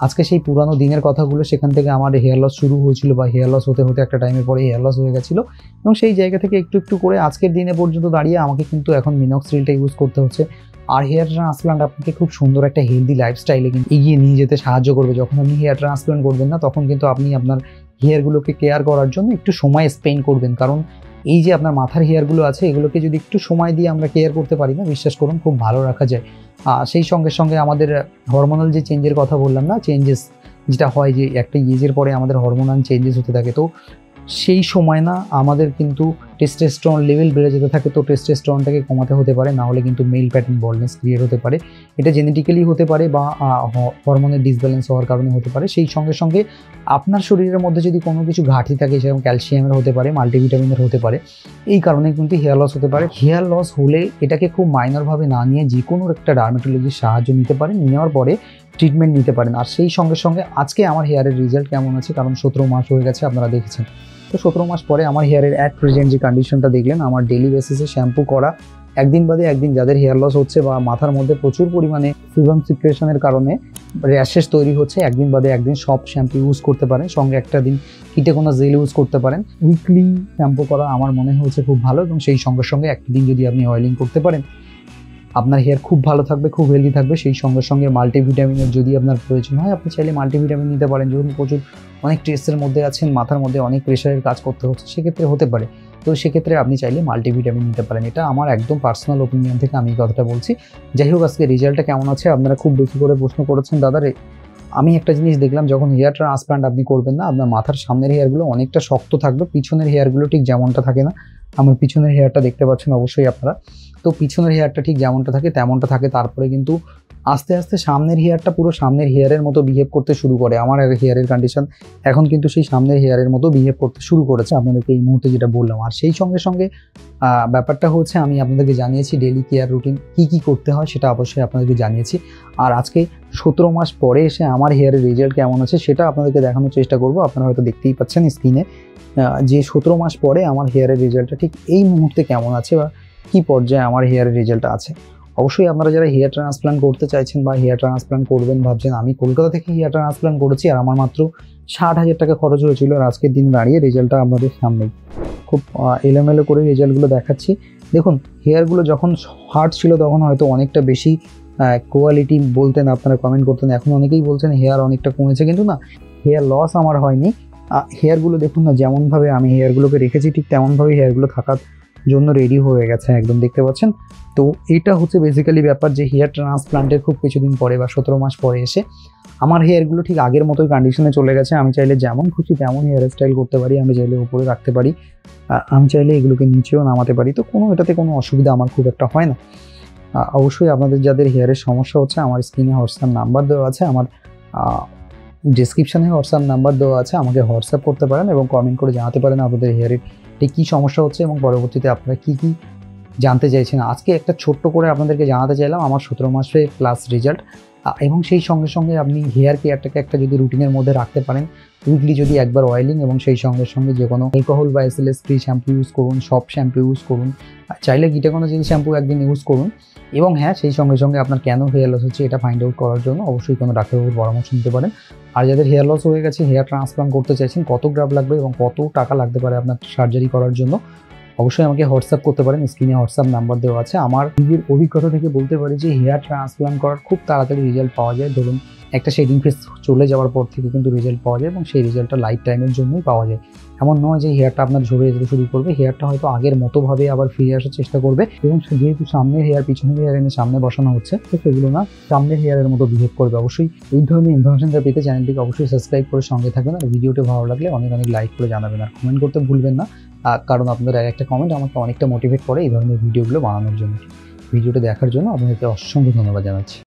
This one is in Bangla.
আজকে সেই পুরানো দিনের কথাগুলো, সেখান থেকে আমার হেয়ার লস শুরু হয়েছিল বা হেয়ার লস হতে হতে একটা টাইমের পরে হেয়ার লস হয়ে গেছিলো, এবং সেই জায়গা থেকে একটু একটু করে আজকের দিনে পর্যন্ত দাঁড়িয়ে আমাকে কিন্তু এখন মিনক্সিডিলটা ইউজ করতে হচ্ছে। আর হেয়ার ট্রান্সপ্লান্ট আপনাকে খুব সুন্দর একটা হেলদি লাইফস্টাইলে কিন্তু এগিয়ে নিয়ে যেতে সাহায্য করবে। যখন আপনি হেয়ার ট্রান্সপ্লান্ট করবেন না, তখন কিন্তু আপনি আপনার হেয়ারগুলোকে কেয়ার করার জন্য একটু সময় স্পেন্ড করবেন, কারণ এই যে আপনার মাথার হেয়ারগুলো আছে, এগুলোকে যদি একটু সময় দিয়ে আমরা কেয়ার করতে পারি না, বিশ্বাস করুন খুব ভালো রাখা যায়। সেই সঙ্গে সঙ্গে আমাদের হরমোনাল যে চেঞ্জের কথা বললাম না, চেঞ্জেস যেটা হয় যে একটা এজের পরে আমাদের হরমোনাল চেঞ্জেস হতে থাকে, তো সেই সময় না আমাদের কিন্তু টেস্টোস্টেরন লেভেল বেড়ে যেতে থাকে, তো টেস্টোস্টেরনটাকে কমাতে হতে পারে, না হলে কিন্তু মেল প্যাটার্ন বলনেস ক্রিয়েট হতে পারে। এটা জেনেটিক্যালি হতে পারে বা হরমোনের ডিসব্যালেন্স হওয়ার কারণে হতে পারে। সেই সঙ্গে সঙ্গে আপনার শরীরের মধ্যে যদি কোনো কিছু ঘাটতি থাকে, সেরকম ক্যালসিয়ামের হতে পারে, মাল্টিভিটামিনের হতে পারে, এই কারণে কিন্তু হেয়ার লস হতে পারে। হেয়ার লস হলে এটাকে খুব মাইনরভাবে না নিয়ে যে কোনো একটা ডার্মেটোলজির সাহায্য নিতে পারেন, নেওয়ার পরে ট্রিটমেন্ট নিতে পারেন। আর সেই সঙ্গে সঙ্গে আজকে আমার হেয়ারের রেজাল্ট কেমন আছে, কারণ 17 মাস হয়ে গেছে আপনারা দেখেছেন, তো 17 মাস পরে আমার হেয়ারের অ্যাট প্রেজেন্ট যে কন্ডিশনটা দেখলেন, আমার ডেলি বেসিসে শ্যাম্পু করা, একদিন বাদে একদিন যাদের হেয়ার লস হচ্ছে বা মাথার মধ্যে প্রচুর পরিমাণে সিবাম সিক্রেশনের কারণে র্যাশেস তৈরি হচ্ছে, একদিন বাদে একদিন সব শ্যাম্পু ইউজ করতে পারেন, সঙ্গে একটা দিন কিটেকোনা জেল ইউজ করতে পারেন। উইকলি শ্যাম্পু করা আমার মনে হচ্ছে খুব ভালো, এবং সেই সঙ্গে সঙ্গে একটা দিন যদি আপনি অয়েলিং করতে পারেন, আপনার হেয়ার খুব ভালো থাকবে, খুব হেলদি থাকবে। সেই সঙ্গে সঙ্গে মাল্টিভিটামিনের যদি আপনার প্রয়োজন হয়, আপনি চাইলে মাল্টিভিটামিন নিতে পারেন। যখন প্রচুর অনেক স্ট্রেসের মধ্যে আছেন, মাথার মধ্যে অনেক প্রেশারের কাজ করতে হচ্ছে, সেক্ষেত্রে হতে পারে, তো সেক্ষেত্রে আপনি চাইলে মাল্টিভিটামিন নিতে পারেন। এটা আমার একদম পার্সোনাল ওপিনিয়ন থেকে আমি কথাটা বলছি। যাই হোক, আজকে রেজাল্টটা কেমন আছে, আপনারা খুব বেশি করে প্রশ্ন করেছেন দাদা রে। আমি একটা জিনিস দেখলাম, যখন হেয়ার ট্রান্সপ্লান্ট আপনি করবেন না, আপনার মাথার সামনের হেয়ারগুলো অনেকটা শক্ত থাকবে, পিছনের হেয়ারগুলো ঠিক যেমনটা থাকে না। আমার পিছনের হেয়ারটা দেখতে পাচ্ছেন অবশ্যই আপনারা, তো পিছনের হেয়ারটা ঠিক যেমনটা থাকে তেমনটা থাকে, তারপরে কিন্তু আস্তে আস্তে সামনের হেয়ারটা পুরো সামনের হেয়ারের মতো বিহেভ করতে শুরু করে। আমার হেয়ারের কন্ডিশন এখন কিন্তু সেই সামনের হেয়ারের মতো বিহেভ করতে শুরু করেছে, আপনাদেরকে এই মুহূর্তে যেটা বললাম। আর সেই সঙ্গে সঙ্গে ব্যাপারটা হচ্ছে, আমি আপনাদেরকে জানিয়েছি ডেলি কেয়ার রুটিন কী কী করতে হয়, সেটা অবশ্যই আপনাদেরকে জানিয়েছি। আর আজকে 17 মাস পরে এসে আমার হেয়ারের রেজাল্ট কেমন আছে সেটা আপনাদেরকে দেখানোর চেষ্টা করব। আপনারা হয়তো দেখতেই পাচ্ছেন স্ক্রিনে যে 17 মাস পরে আমার হেয়ারের রেজাল্টটা ঠিক এই মুহূর্তে কেমন আছে বা কী পর্যায়ে আমার হেয়ারের রেজাল্টটা আছে। অবশ্যই আপনারা যারা হেয়ার ট্রান্সপ্লান্ট করতে চাইছেন বা হেয়ার ট্রান্সপ্লান্ট করবেন ভাবছেন, আমি কলকাতা থেকে হেয়ার ট্রান্সপ্লান্ট করেছি আর আমার মাত্র 60,000 টাকা খরচ হয়েছিল, আর আজকের দিন দাঁড়িয়ে রেজাল্টটা আপনাদের সামনেই খুব এলোমেলো করে রেজাল্টগুলো দেখাচ্ছি। দেখুন, হেয়ারগুলো যখন হার্ড ছিল তখন হয়তো অনেকটা বেশি কোয়ালিটি বলতেন, আপনারা কমেন্ট করতেন। এখন অনেকেই বলছেন হেয়ার অনেকটা কমেছে, কিন্তু না, হেয়ার লস আমার হয়নি। হেয়ারগুলো দেখুন না, যেমনভাবে আমি হেয়ারগুলোকে রেখেছি ঠিক তেমনভাবে হেয়ারগুলো থাকার জন্য রেডি হয়ে গেছে, একদম দেখতে পাচ্ছেন। তো এটা হচ্ছে বেসিক্যালি ব্যাপার, যে হেয়ার ট্রান্সপ্লান্টের খুব কিছুদিন পরে বা 17 মাস পরে এসে আমার হেয়ারগুলো ঠিক আগের মতোই কন্ডিশনে চলে গেছে। আমি চাইলে যেমন খুশি তেমন হেয়ার স্টাইল করতে পারি, আমি চাইলে উপরে রাখতে পারি, আমি চাইলে এগুলোকে নিচেও নামাতে পারি, তো এটাতে কোনো অসুবিধা আমার খুব একটা হয় না। অবশ্যই আপনাদের যাদের হেয়ারের সমস্যা হচ্ছে, আমার স্ক্রিনে হোয়াটসঅ্যাপ নাম্বার দেওয়া আছে, আমার ডিসক্রিপশানে হোয়াটসঅ্যাপ নাম্বার দেওয়া আছে, আমাকে হোয়াটসঅ্যাপ করতে পারেন এবং কমেন্ট করে জানাতে পারেন আপনাদের হেয়ারের ঠিক কী সমস্যা হচ্ছে এবং পরবর্তীতে আপনারা কী কী জানতে চাইছেন। আজকে একটা ছোট্ট করে আপনাদেরকে জানাতে চাইলাম আমার 17 মাসে প্লাস রেজাল্ট, এবং সেই সঙ্গে সঙ্গে আপনি হেয়ার কেয়ারটাকে একটা যদি রুটিনের মধ্যে রাখতে পারেন, উইকলি যদি একবার অয়েলিং এবং সেই সঙ্গে সঙ্গে যে কোনো অ্যালকোহল বা এসএলএস ফ্রি শ্যাম্পু ইউজ করুন, সব শ্যাম্পু ইউজ করুন, চাইলে কিটেকোনা জেল শ্যাম্পু একদিন ইউজ করুন, এবং হ্যাঁ, সেই সঙ্গে সঙ্গে আপনার কেন হেয়ার লস হচ্ছে এটা ফাইন্ড আউট করার জন্য অবশ্যই কোনো ডাক্তারবাবুর পরামর্শ নিতে পারেন। আর যাদের হেয়ার লস হয়ে গেছে, হেয়ার ট্রান্সপ্লান্ট করতে চাইছেন, কত গ্রাফ লাগবে এবং কত টাকা লাগতে পারে আপনার সার্জারি করার জন্য, অবশ্যই আমাকে হোয়াটসঅ্যাপ করতে পারেন। স্ক্রিনে হোয়াটসঅ্যাপ নাম্বার দেওয়া আছে। আমার নিজের অভিজ্ঞতা থেকে বলতে পারি যে হেয়ার ট্রান্সপ্লান্ট করার খুব তাড়াতাড়ি রেজাল্ট পাওয়া যায়। ধরুন একটা শেডিং ফেস চলে যাওয়ার পর থেকে কিন্তু রেজাল্ট পাওয়া যায়, এবং সেই রেজাল্টটা লাইফ টাইমের জন্যই পাওয়া যায়। এমন নয় যে হেয়ারটা আপনার ঝরে যেতে শুরু করবে, হেয়ারটা হয়তো আগের মতোভাবে আবার ফিরে আসার চেষ্টা করবে, এবং যেহেতু সামনের হেয়ার পিছনের হেয়ার এনে সামনে বসানো হচ্ছে, তো সেগুলো না সামনের হেয়ারের মতো বিহেভ করবে। অবশ্যই এই ধরনের ইনফরমেশনটা পেতে চ্যানেলটিকে অবশ্যই সাবস্ক্রাইব করে সঙ্গে থাকবেন, আর ভিডিওটা ভালো লাগলে অনেক অনেক লাইক করে জানাবেন, আর কমেন্ট করতে ভুলবেন না, কারণ আপনাদের একটা কমেন্ট আমাকে অনেকটা মোটিভেট করে এই ধরনের ভিডিওগুলো বানানোর জন্য। ভিডিওটা দেখার জন্য আপনাদেরকে অসংখ্য ধন্যবাদ জানাচ্ছি।